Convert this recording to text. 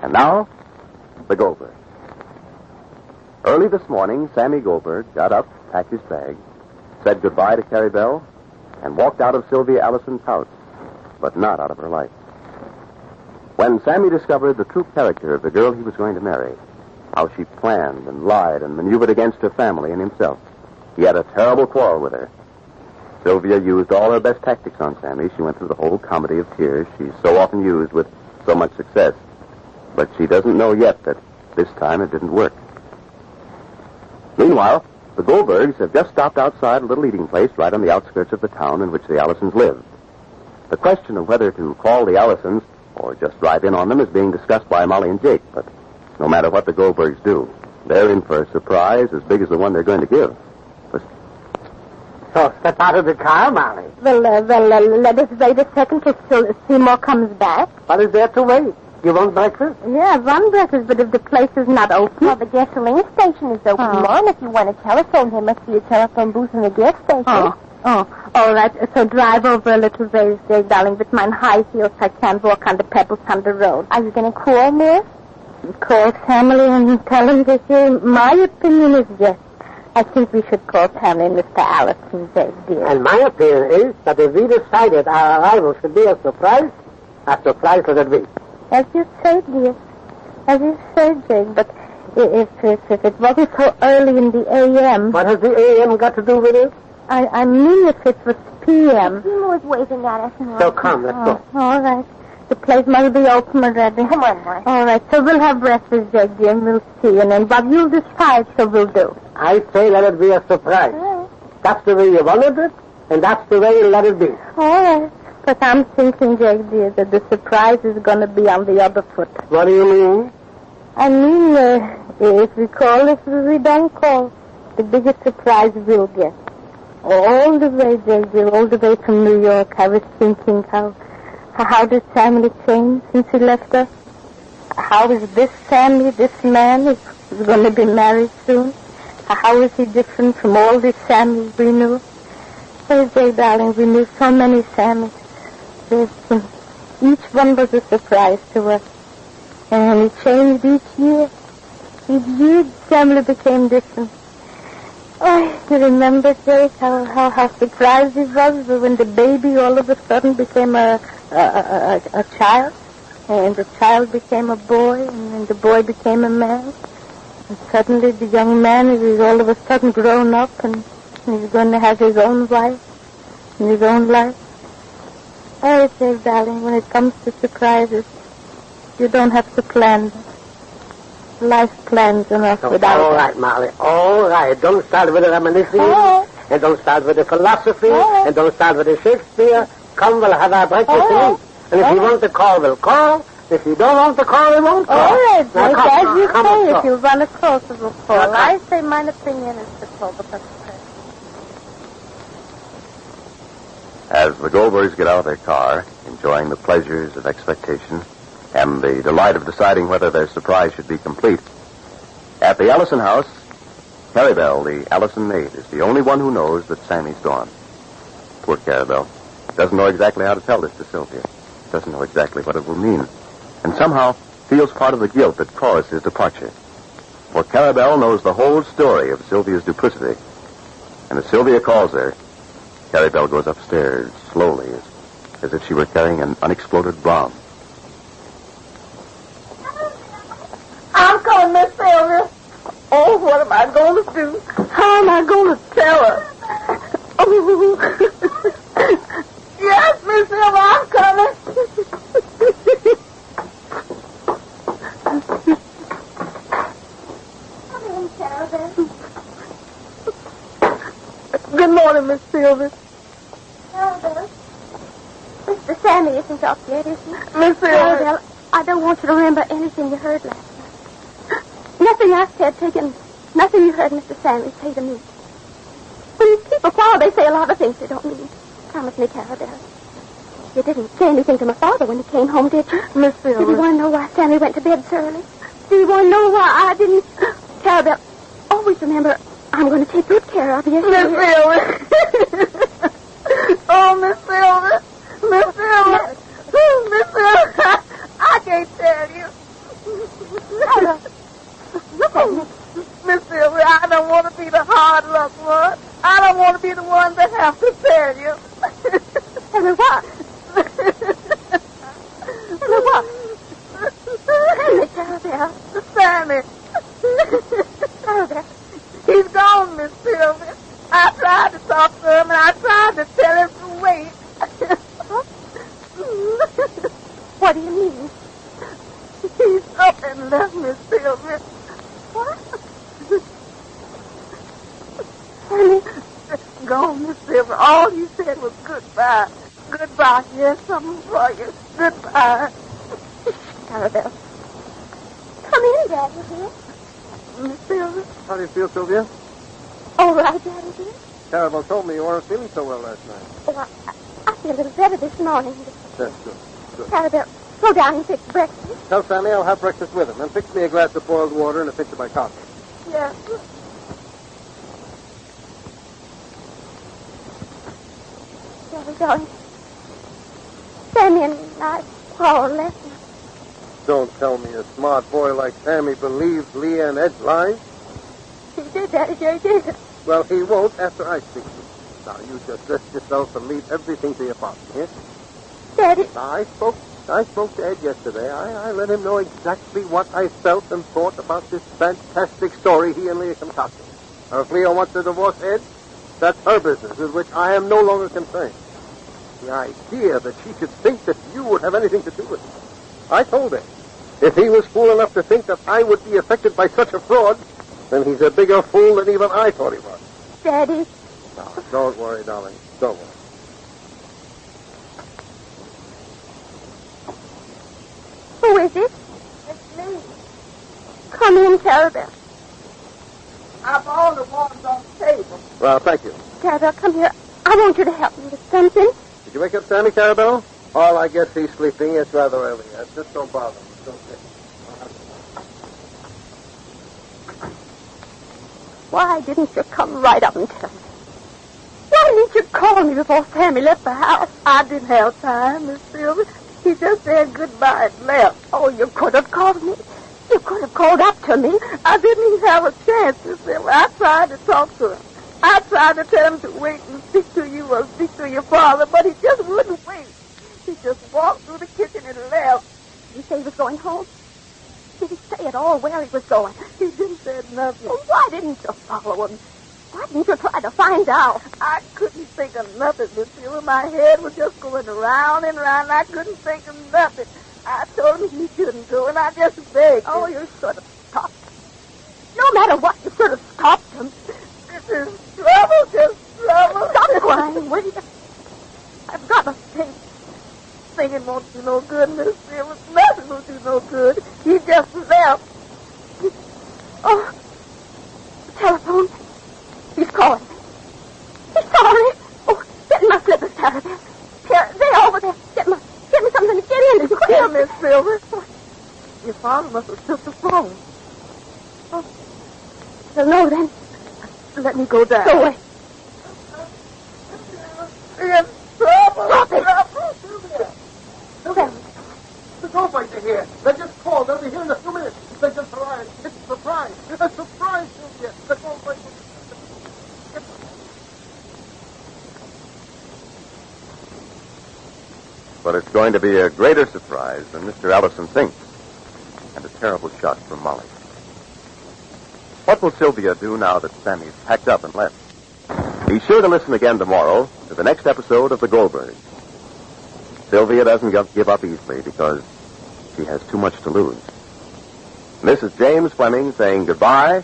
And now, the Goldbergs. Early this morning, Sammy Goldberg got up, packed his bag, said goodbye to Carrie Bell, and walked out of Sylvia Allison's house, but not out of her life. When Sammy discovered the true character of the girl he was going to marry, how she planned and lied and maneuvered against her family and himself, he had a terrible quarrel with her. Sylvia used all her best tactics on Sammy. She went through the whole comedy of tears she's so often used with so much success. But she doesn't know yet that this time it didn't work. Meanwhile, the Goldbergs have just stopped outside a little eating place right on the outskirts of the town in which the Allisons live. The question of whether to call the Allisons or just drive in on them is being discussed by Molly and Jake, but no matter what the Goldbergs do, they're in for a surprise as big as the one they're going to give. So step out of the car, Molly. Well, let us wait a second till Seymour comes back. What is there to wait? You want breakfast? Yeah, I want breakfast, but if the place is not open... Well, the gasoline station is open, Mom. If you want to telephone, there must be a telephone booth in the gas station. All right. So drive over a little ways there, darling. With my high heels, I can't walk on the pebbles on the road. Are you going to call, Miss? Call Sammy and tell him that my opinion is yes. I think we should call Sammy and Mr. Allison, dear. And my opinion is that if we decided our arrival should be a surprise let it be. As you say, dear. As you say, Jake, but if it wasn't so early in the a.m. What has the a.m. got to do with it? I mean if it was p.m. Seymour's waving at us. So come, let's go. All right. The place must be open already. Come on, boy. All right, so we'll have breakfast, Jake, dear, and we'll see. And then what you'll decide, so we'll do. I say let it be a surprise. All right. That's the way you wanted it, and that's the way you let it be. All right. But I'm thinking, Jake, dear, that the surprise is going to be on the other foot. What do you mean? I mean, if we call, if we don't call, the biggest surprise we'll get. All the way, Jake, dear, all the way from New York, I was thinking how did Sammy change since he left us? How is this Sammy, this man, who's going to be married soon? How is he different from all the Sammys we knew? Oh, Jake, darling, we knew so many Sammys. Each one was a surprise to us. And he changed each year. Each year, Sammy became different. Oh, you remember, Jake, how surprised he was when the baby all of a sudden became a child, and the child became a boy, and then the boy became a man, and suddenly the young man is all of a sudden grown up, and he's going to have his own wife and his own life. Oh, Jake, darling, when it comes to surprises, you don't have to plan them. Life plans enough without All right, Molly, all right. Don't start with the reminiscing, and don't start with the philosophy, and don't start with the Shakespeare. Come, we'll have our breakfast and eat. And if you want to call, we'll call. If you don't want to call, we won't call. All right, Jake, as you say, if you want to call, so we'll call. I say my opinion is to call, but that's okay. As the Goldbergs get out of their car, enjoying the pleasures of expectation and the delight of deciding whether their surprise should be complete, at the Allison house, Carrie Bell, the Allison maid, is the only one who knows that Sammy's gone. Poor Carrie Bell. Doesn't know exactly how to tell this to Sylvia. Doesn't know exactly what it will mean. And somehow feels part of the guilt that caused his departure. For Carrie Bell knows the whole story of Sylvia's duplicity. And as Sylvia calls her, Carrie Bell goes upstairs slowly, as if she were carrying an unexploded bomb. I'm coming, Miss Sylvia. Oh, what am I going to do? How am I going to tell her? Oh. Yes, Miss Sylvia, I'm coming. Come in, Carol. Good morning, Miss Sylvia. Carol, Mr. Sammy isn't up yet, is he? Miss Sylvia. Carol, I don't want you to remember anything you heard last night. Nothing I said, nothing you heard Mr. Sammy say to me. When people quarrel, they say a lot of things they don't mean. Promise me, Carabelle. You didn't say anything to my father when he came home, did you? Miss Sylvia. Did you want to know why Sammy went to bed so early? Do you want to know why I didn't? Carabelle, always remember, I'm going to take good care of you. Miss Sylvia. Oh, Miss Sylvia. Miss Sylvia. Miss Sylvia. I can't tell you. Look at me. Miss Sylvia, I don't want to be the hard luck one. I don't want to be the one that have to tell you. Tell me what? Tell me what? Sammy. Sammy. He's gone, Miss Sylvia. I tried to talk to him, and I tried to tell him to wait. What do you mean? He's up and left, Miss Sylvia. What? Sammy. Gone, Miss Sylvia. All you said was goodbye. Goodbye. Here's something for you. Goodbye. Clarabelle. Come in, Daddy, dear. Miss Sylvia? How do you feel, Sylvia? All right, Daddy, dear. Clarabelle told me you weren't feeling so well last night. Oh, I feel a little better this morning. That's good. Good. Clarabelle, go down and fix breakfast. Tell Sammy I'll have breakfast with him. And fix me a glass of boiled water and a pitcher of my coffee. Yes. Daddy, darling. Sammy and I quarreled last night. Don't tell me a smart boy like Sammy believes Leah and Ed's lies. He did, Daddy, dear, he did. Well, he won't after I speak to him. Now, you just rest yourself and leave everything to your father, yes? Daddy. Now, I spoke to Ed yesterday. I let him know exactly what I felt and thought about this fantastic story he and Leah concocted. Now, if Leah wants to divorce Ed, that's her business, with which I am no longer concerned. The idea that she should think that you would have anything to do with it. I told him, if he was fool enough to think that I would be affected by such a fraud, then he's a bigger fool than even I thought he was. Daddy. Now, don't worry, darling. Don't worry. Who is it? It's me. Come in, Clarabelle. I've all the ones on the table. Well, thank you. Clarabelle, come here. I want you to help me with something. Did you wake up Sammy, Clarabelle? Oh, I guess he's sleeping. It's rather early. Just don't bother him. It's okay. Why didn't you come right up and tell me? Why didn't you call me before Sammy left the house? I didn't have time, Miss Sylvia. He just said goodbye and left. Oh, you could have called me. You could have called up to me. I didn't even have a chance, Miss Sylvia. I tried to talk to him. I tried to tell him to wait and speak to you or speak to your father, but he just wouldn't wait. He just walked through the kitchen and left. Did he say he was going home? Did he say at all where he was going? He didn't say nothing. Well, why didn't you follow him? Why didn't you try to find out? I couldn't think of nothing, Miss Sylvia. My head was just going round and round. I couldn't think of nothing. I told him he shouldn't go, and I just begged him. Oh, you should have stopped. No matter what, you should have stopped him. This is trouble, just trouble. Stop crying, will you? I've got to think. Thinking won't do no good, Miss Sylvia. Nothing will do no good. He just left. Oh, telephone. He's calling me. He's calling. Oh, get in my slippers, Clarabelle. Here, they're over there. Get me something to get in. Quick. Here, Miss Sylvia. Your father must have took the phone. Oh, well, no, then. Let me go down. Go away. In trouble. Stop it. Sylvia. Sylvia. The Goldbergs are here. They just called. They'll be here in a few minutes. They just arrived. It's a surprise. It's a surprise, Sylvia. The Goldbergs. But it's going to be a greater surprise than Mr. Ellison thinks. And a terrible shock for Molly. What will Sylvia do now that Sammy's packed up and left? Be sure to listen again tomorrow to the next episode of The Goldbergs. Sylvia doesn't give up easily because she has too much to lose. This is James Fleming saying goodbye